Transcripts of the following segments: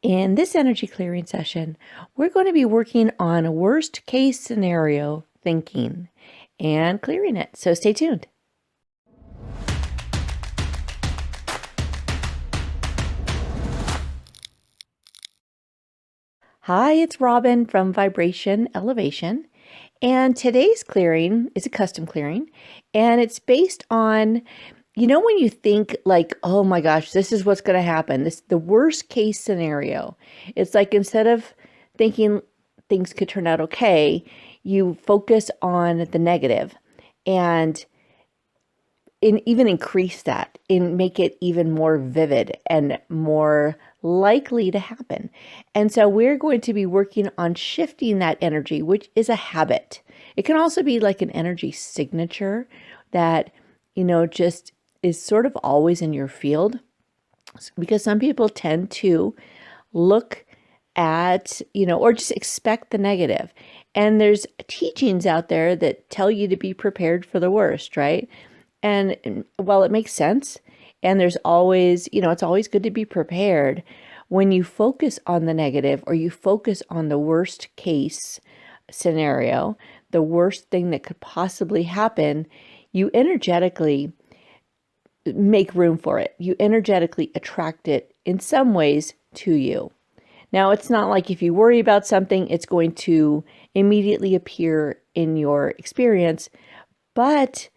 In this energy clearing session, we're going to be working on worst case scenario thinking and clearing it. So stay tuned. Hi, it's Robin from Vibration Elevation. And today's clearing is a custom clearing, and it's based on, when you think like, oh my gosh, this is what's going to happen, this the worst case scenario. It's like instead of thinking things could turn out okay, you focus on the negative and even increase that and make it even more vivid and more likely to happen. And so we're going to be working on shifting that energy, which is a habit. It can also be like an energy signature that, just is sort of always in your field, because some people tend to look at, or just expect the negative. And there's teachings out there that tell you to be prepared for the worst, right? And while it makes sense, and there's always, it's always good to be prepared, when you focus on the negative or you focus on the worst case scenario, the worst thing that could possibly happen, you energetically make room for it. You energetically attract it in some ways to you. Now, it's not like if you worry about something, it's going to immediately appear in your experience, but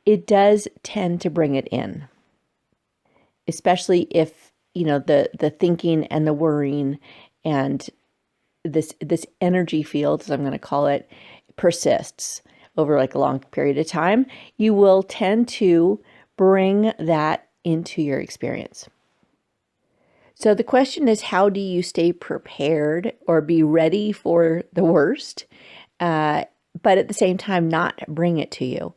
it does tend to bring it in, especially if, the thinking and the worrying and this energy field, as I'm going to call it, persists over like a long period of time. You will tend to bring that into your experience. So the question is, how do you stay prepared or be ready for the worst, but at the same time not bring it to you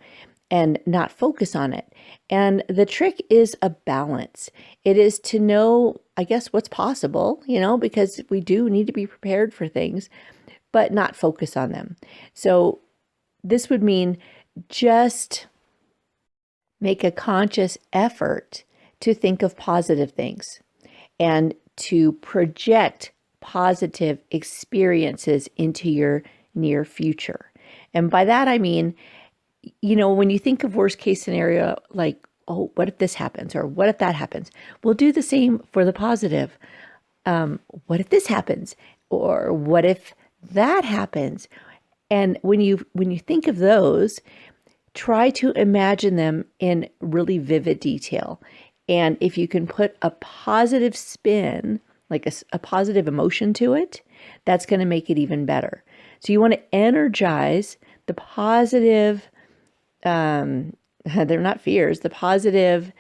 and not focus on it? And the trick is a balance. It is to know, I guess, what's possible, because we do need to be prepared for things, but not focus on them. So this would mean just make a conscious effort to think of positive things and to project positive experiences into your near future. And by that, I mean, when you think of worst case scenario, like, oh, what if this happens? Or what if that happens? We'll do the same for the positive. What if this happens? Or what if that happens? And when you think of those, try to imagine them in really vivid detail. And if you can put a positive spin, like a positive emotion to it, that's going to make it even better. So you want to energize the positive, they're not fears, the positive,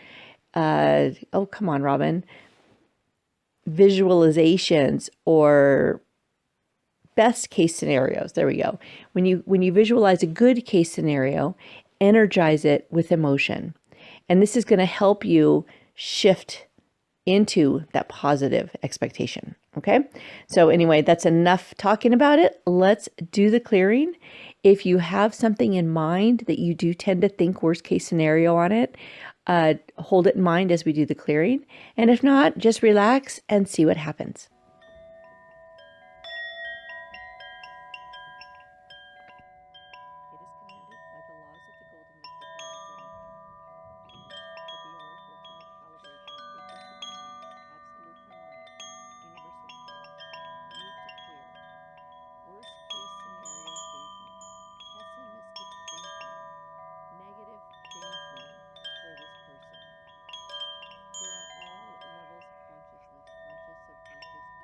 oh, come on, Robin, visualizations or best case scenarios. There we go. When you visualize a good case scenario, energize it with emotion. And this is going to help you shift into that positive expectation. Okay. So anyway, that's enough talking about it. Let's do the clearing. If you have something in mind that you do tend to think worst case scenario on it, hold it in mind as we do the clearing. And if not, just relax and see what happens. It is commanded by the laws of the golden equal planets and mechanical power that the Auric ultimate calibration frequency command, absolute harmonic, universal code, used to clear worst case scenario thinking, pessimistic thinking, negative thinking for this person throughout all levels of consciousness, conscious, subconscious,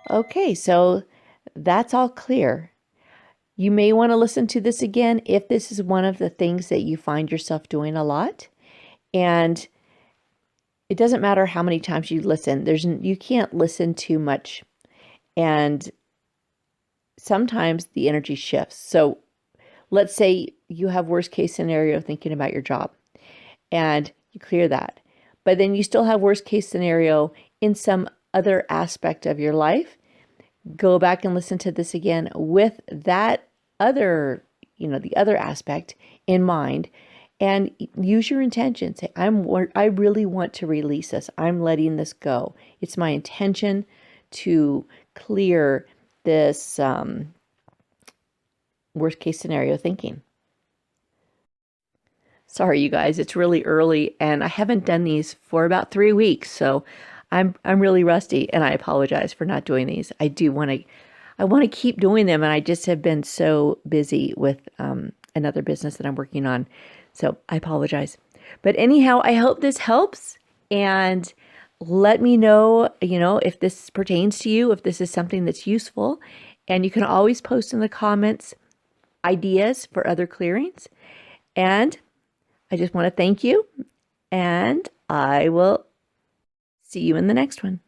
Okay, so that's all clear. You may want to listen to this again if this is one of the things that you find yourself doing a lot. And it doesn't matter how many times you listen. You can't listen too much. And sometimes the energy shifts. So let's say you have worst case scenario thinking about your job and you clear that. But then you still have worst case scenario in some other aspect of your life. Go back and listen to this again with that other, the other aspect in mind, and use your intention. Say, I really want to release this. I'm letting this go. It's my intention to clear this worst case scenario thinking. Sorry, you guys, it's really early and I haven't done these for about 3 weeks, so I'm really rusty and I apologize for not doing these. I want to keep doing them, and I just have been so busy with another business that I'm working on. So I apologize. But anyhow, I hope this helps, and let me know, if this pertains to you, if this is something that's useful. And you can always post in the comments ideas for other clearings. And I just want to thank you, and I will see you in the next one.